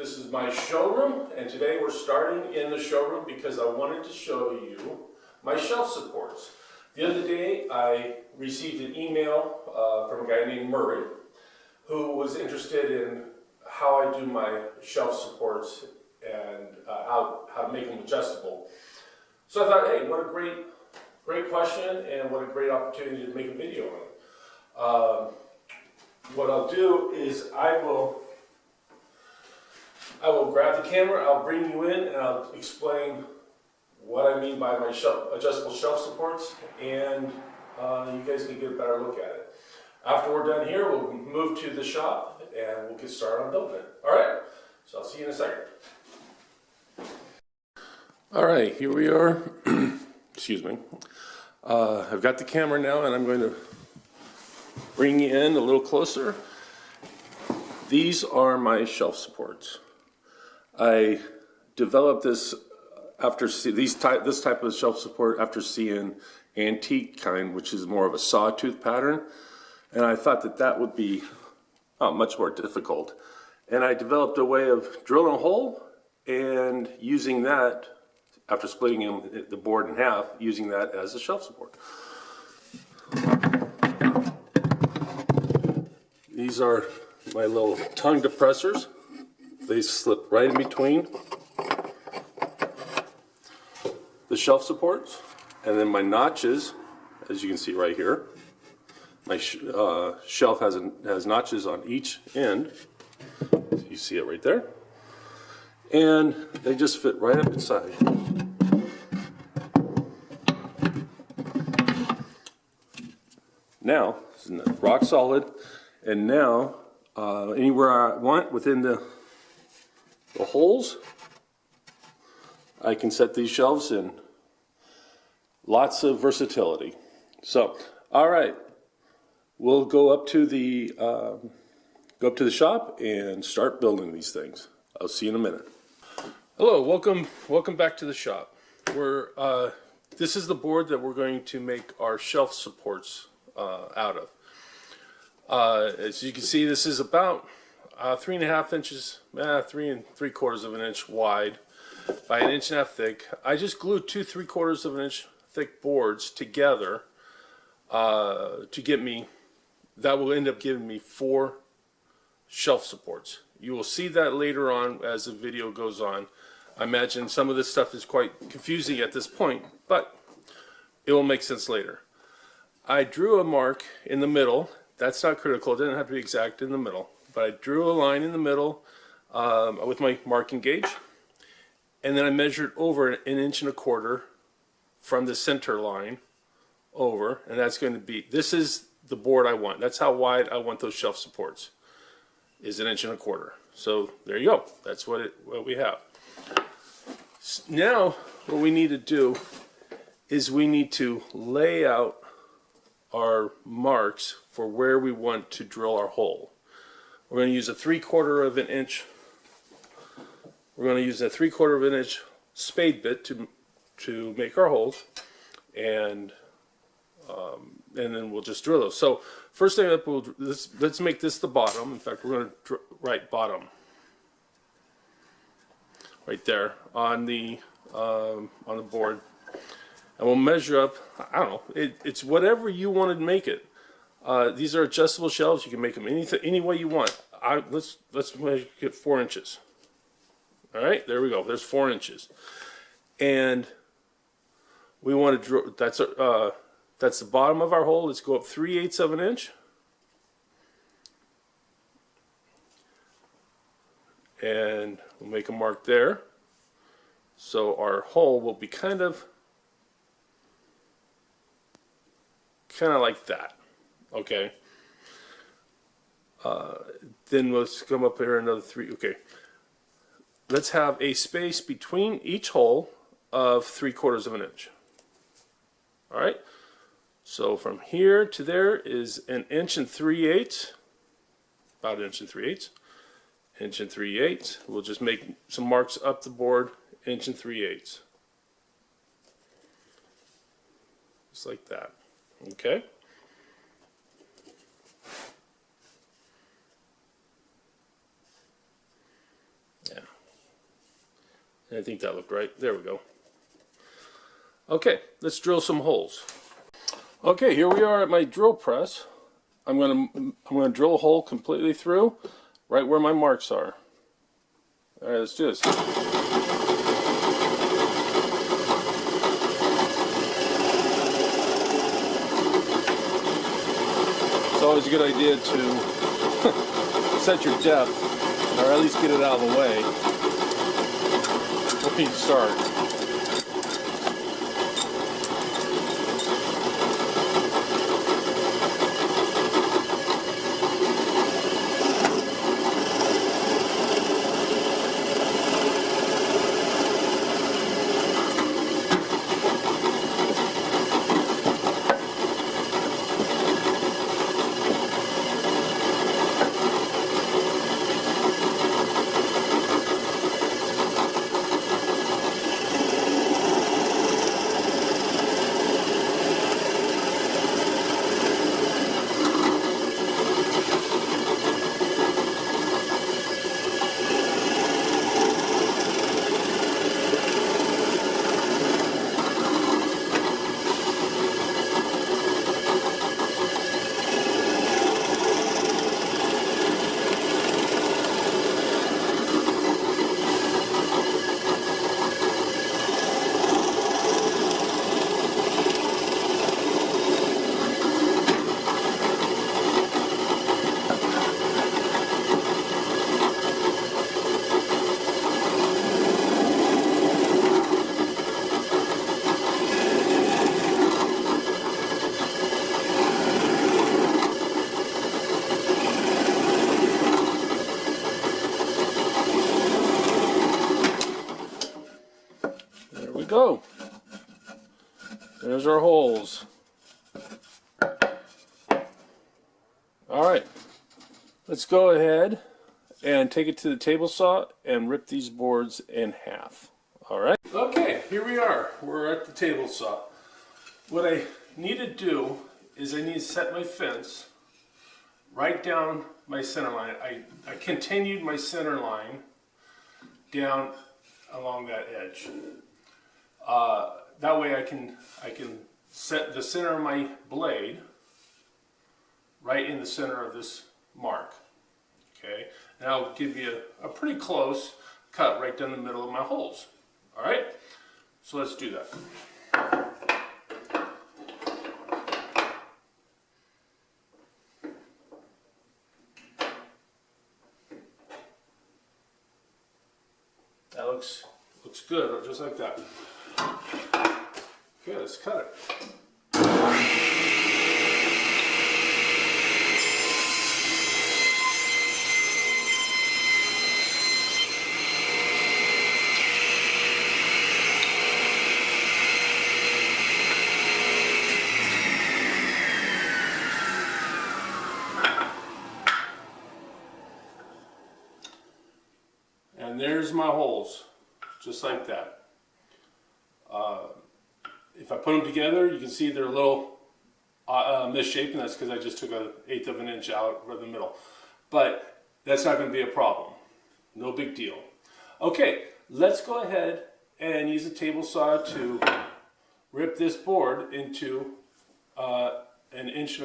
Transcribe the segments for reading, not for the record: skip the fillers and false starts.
This is my showroom, and today we're starting in the showroom because I wanted to show you my shelf supports. The other day I received an email from a guy named Murray who was interested in how I do my shelf supports and how to make them adjustable. So I thought, hey, what a great question and what a great opportunity to make a video on it. What I'll do is I will grab the camera, I'll bring you in, and I'll explain what I mean by my adjustable shelf supports, and you guys can get a better look at it. After we're done here, we'll move to the shop and we'll get started on building it. Alright, so I'll see you in a second. Alright, here we are. Excuse me. I've got the camera now and I'm going to bring you in a little closer. These are my shelf supports. I developed this after this type of shelf support after seeing antique kind, which is more of a sawtooth pattern, and I thought that would be much more difficult. And I developed a way of drilling a hole and using that, after splitting the board in half, using that as a shelf support. These are my little tongue depressors. They slip right in between the shelf supports, and then my notches, as you can see right here. My shelf has notches on each end. You see it right there, and they just fit right up inside. Now, this is rock solid, and now anywhere I want within the holes, I can set these shelves in. Lots of versatility. So, all right, we'll go up to the shop and start building these things. I'll see you in a minute. Hello, welcome back to the shop. This is the board that we're going to make our shelf supports out of. As you can see, this is about 3.5 inches, 3 3/4 of an inch wide by 1.5 inches thick. I just glued 2 3/4 of an inch thick boards together to get me, that will end up giving me 4 shelf supports. You will see that later on as the video goes on. I imagine some of this stuff is quite confusing at this point, but it will make sense later. I drew a mark in the middle. That's not critical, it didn't have to be exact in the middle. But I drew a line in the middle with my marking gauge, and then I measured over 1.25 inches from the center line over, and that's going to be, this is the board I want. That's how wide I want those shelf supports, is 1.25 inches. So there you go. That's what we have. Now what we need to do is we need to lay out our marks for where we want to drill our hole. We're going to use a 3/4 of an inch. We're going to use a 3/4 of an inch spade bit to make our holes, and then we'll just drill those. So first thing up, let's make this the bottom. In fact, we're going to write bottom right there on the board, and we'll measure up. I don't know. It's whatever you want to make it. These are adjustable shelves. You can make them any way you want. Let's make it 4 inches. All right, there we go. There's 4 inches, and we want to draw. That's the bottom of our hole. Let's go up 3/8 of an inch, and we'll make a mark there. So our hole will be kind of like that. Okay. Then let's come up here another 3. Okay. Let's have a space between each hole of 3/4 of an inch. All right. So from here to there is 1 3/8, about 1 3/8, 1 3/8. We'll just make some marks up the board, 1 3/8, just like that. Okay. Yeah, I think that looked right. There we go. Okay, let's drill some holes. Okay, here we are at my drill press. I'm gonna drill a hole completely through, right where my marks are. All right, let's do this. It's always a good idea to set your depth, or at least get it out of the way when you start. Go. There's our holes. All right, let's go ahead and take it to the table saw and rip these boards in half. All right. Okay, here we are. We're at the table saw. What I need to do is I need to set my fence right down my center line. I continued my center line down along that edge. That way I can set the center of my blade right in the center of this mark. Okay, and I'll give you a pretty close cut right down the middle of my holes. All right, so let's do that. That looks good, just like that. Okay, let's cut it. And there's my holes, just like that. If I put them together, you can see they're a little misshapen. That's because I just took 1/8 of an inch out of the middle. But that's not going to be a problem. No big deal. Okay, let's go ahead and use a table saw to rip this board into 1 1/4 inch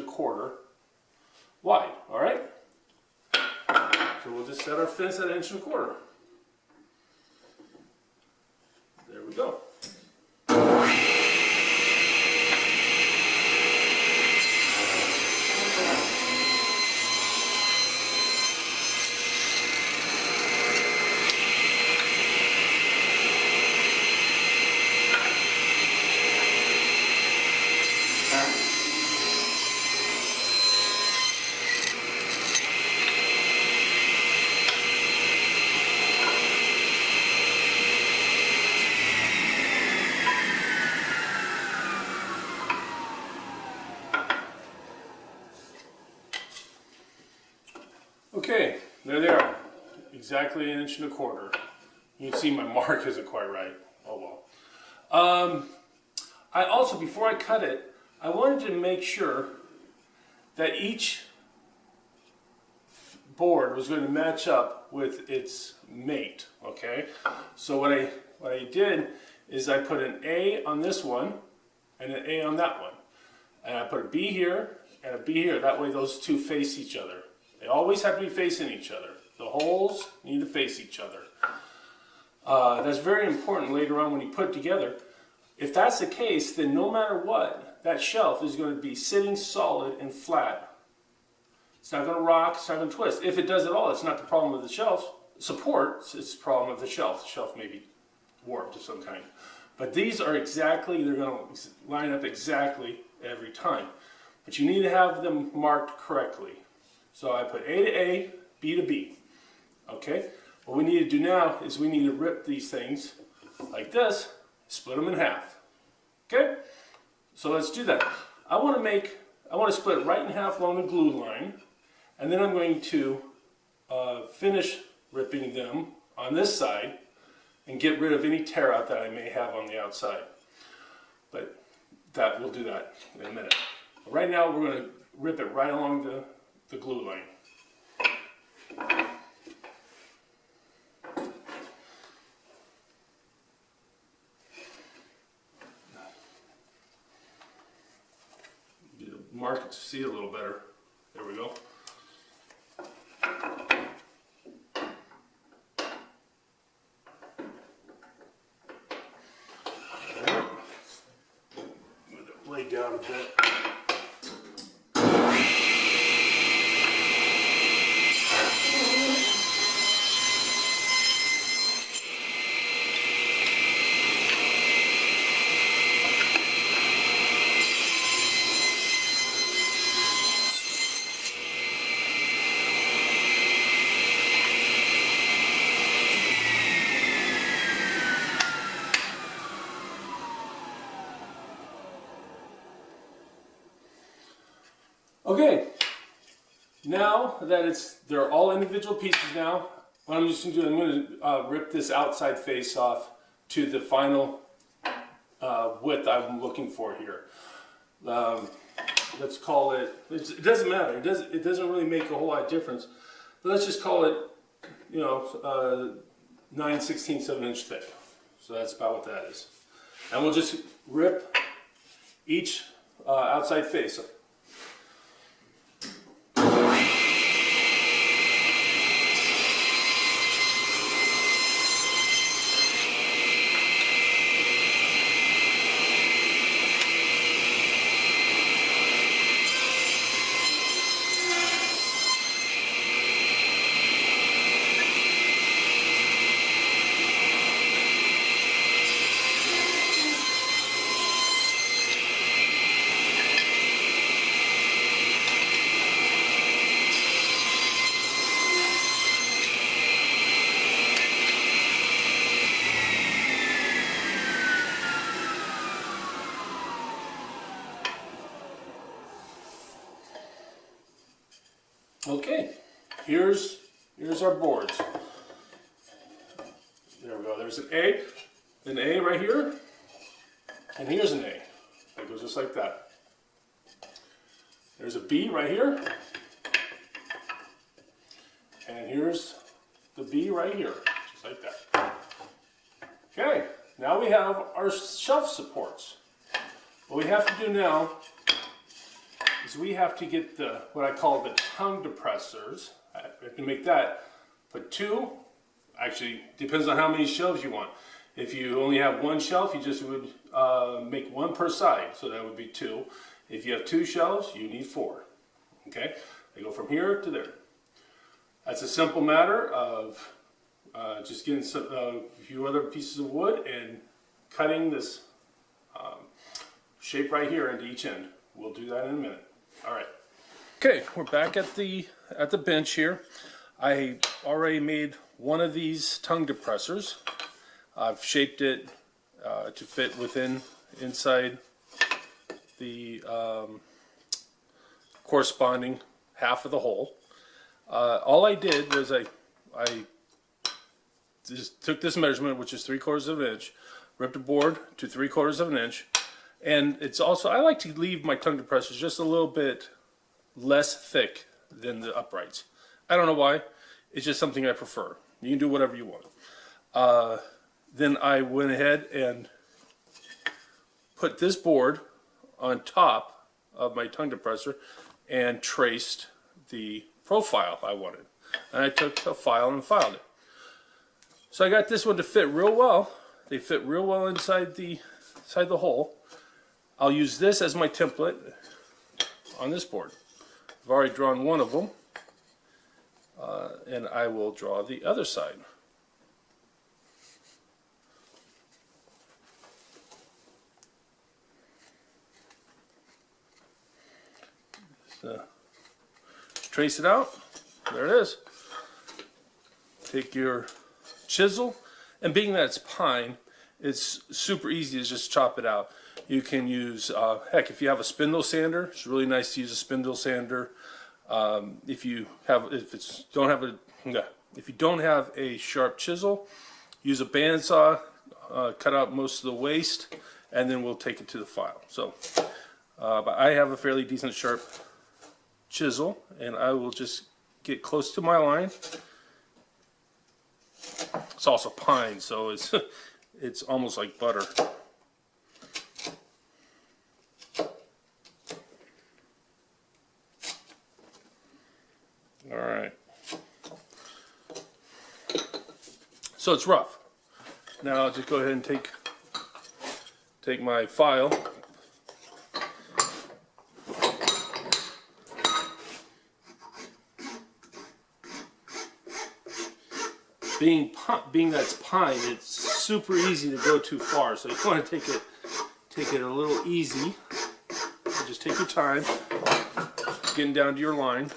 wide. All right? So we'll just set our fence at 1 1/4 inch. There we go. Okay, there they are. Exactly 1 1/4 inch. You can see my mark isn't quite right. Oh well. I also, before I cut it, I wanted to make sure that each board was going to match up with its mate. Okay, so what I what I did is I put an A on this one and an A on that one. And I put a B here and a B here. That way those two face each other. They always have to be facing each other. The holes need to face each other. That's very important later on when you put it together. If that's the case, then no matter what, that shelf is going to be sitting solid and flat. It's not going to rock, it's not going to twist. If it does at all, it's not the problem of the shelf support, it's the problem of the shelf. The shelf may be warped of some kind. But these are exactly, they're going to line up exactly every time. But you need to have them marked correctly. So I put A to A, B to B. Okay? What we need to do now is we need to rip these things like this, split them in half. Okay? So let's do that. I want to split it right in half along the glue line, and then I'm going to finish ripping them on this side and get rid of any tear out that I may have on the outside. But we'll do that in a minute. But right now we're going to rip it right along the glue line. Mark it to see it a little better. There we go. Move the blade down a bit. Okay, now that they're all individual pieces now, what I'm just going to do, I'm going to rip this outside face off to the final width I'm looking for here. Let's call it, it doesn't matter, it doesn't really make a whole lot of difference, but let's just call it, 9/16 of an inch thick. So that's about what that is. And we'll just rip each outside face. Okay, here's our boards. There we go. There's an A right here, and here's an A. That goes just like that. There's a B right here, and here's the B right here, just like that. Okay, now we have our shelf supports. What we have to do now is we have to get what I call the tongue depressors. I have to make that. Put two, actually depends on how many shelves you want. If you only have one shelf, you just would make one per side, so that would be two. If you have two shelves, you need four. Okay, they go from here to there. That's a simple matter of just getting a few other pieces of wood and cutting this shape right here into each end. We'll do that in a minute. All right. Okay, we're back at the bench here. I already made one of these tongue depressors. I've shaped it to fit inside the corresponding half of the hole. All I did was I just took this measurement, which is 3/4 of an inch, ripped a board to 3/4 of an inch, and it's also, I like to leave my tongue depressors just a little bit less thick than the uprights. I don't know why. It's just something I prefer. You can do whatever you want. then I went ahead and put this board on top of my tongue depressor and traced the profile I wanted. And I took a file and filed it. So I got this one to fit real well. They fit real well inside the hole. I'll use this as my template on this board. I've already drawn one of them, and I will draw the other side. So, trace it out. There it is. Take your chisel, and being that it's pine, it's super easy to just chop it out. You can use, heck, if you have a spindle sander, it's really nice to use a spindle sander. If you don't have a sharp chisel, use a bandsaw, cut out most of the waste, and then we'll take it to the file. So, but I have a fairly decent sharp chisel, and I will just get close to my line. It's also pine, so it's almost like butter. All right. So it's rough. Now I'll just go ahead and take my file. Being that's pine, it's super easy to go too far. So you want to take it a little easy. Just take your time, getting down to your line.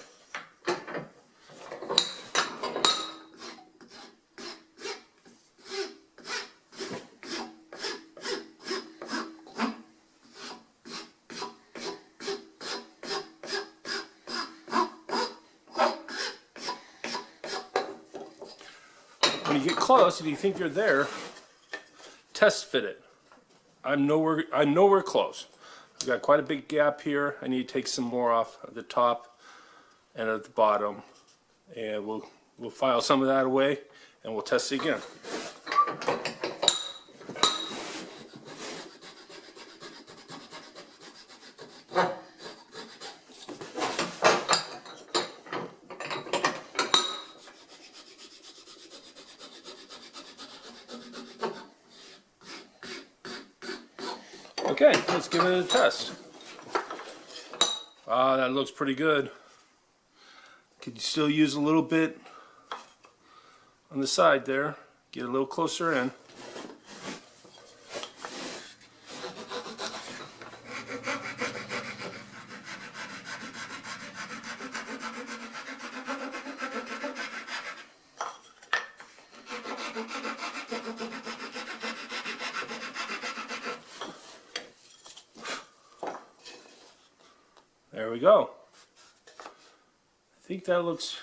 When you get close, if you think you're there, test fit it. I'm nowhere close. I've got quite a big gap here. I need to take some more off at the top and at the bottom, and we'll file some of that away, and we'll test it again. Okay, let's give it a test. That looks pretty good. Could still use a little bit on the side there. Get a little closer in. There we go. I think that looks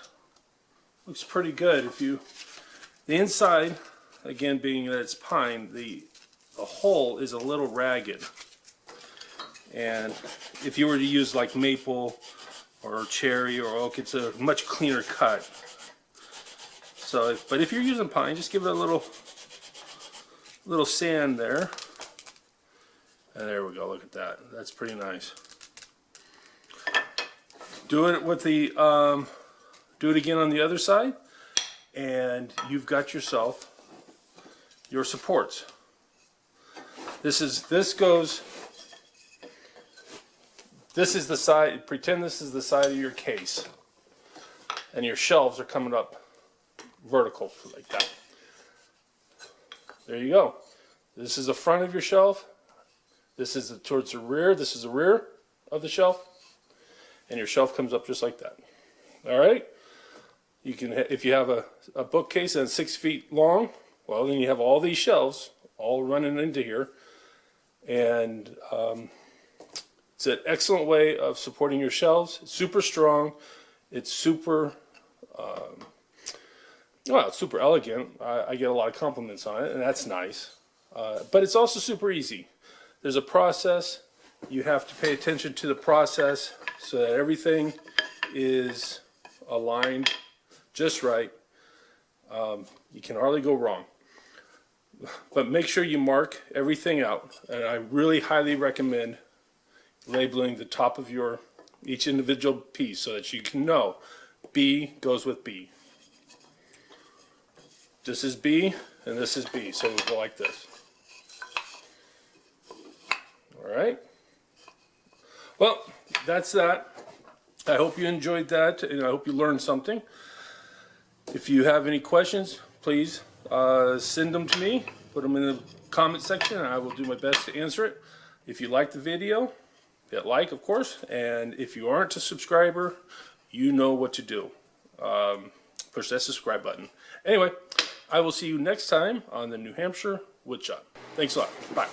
pretty good. The inside, again being that it's pine, the hole is a little ragged. And if you were to use like maple or cherry or oak, it's a much cleaner cut. So, but if you're using pine, just give it a little sand there. And there we go. Look at that. That's pretty nice. Do it with the do it again on the other side, and you've got yourself your supports. This is the side. Pretend this is the side of your case, and your shelves are coming up vertical like that. There you go. This is the front of your shelf. This is towards the rear. This is the rear of the shelf. And your shelf comes up just like that. All right. You can, if you have a bookcase that's 6 feet long, well, then you have all these shelves all running into here, and it's an excellent way of supporting your shelves. It's super strong. It's super, well, it's super elegant. I get a lot of compliments on it, and that's nice. But it's also super easy. There's a process. You have to pay attention to the process so that everything is aligned just right. You can hardly go wrong. But make sure you mark everything out, and I really highly recommend labeling the top of each individual piece so that you can know B goes with B. This is B and this is B, so we'll go like this. Alright, well, that's that. I hope you enjoyed that, and I hope you learned something. If you have any questions, please send them to me, put them in the comment section, and I will do my best to answer it. If you like the video, hit like, of course, and if you aren't a subscriber, you know what to do. Push that subscribe button. Anyway, I will see you next time on the New Hampshire Woodshop. Thanks a lot. Bye.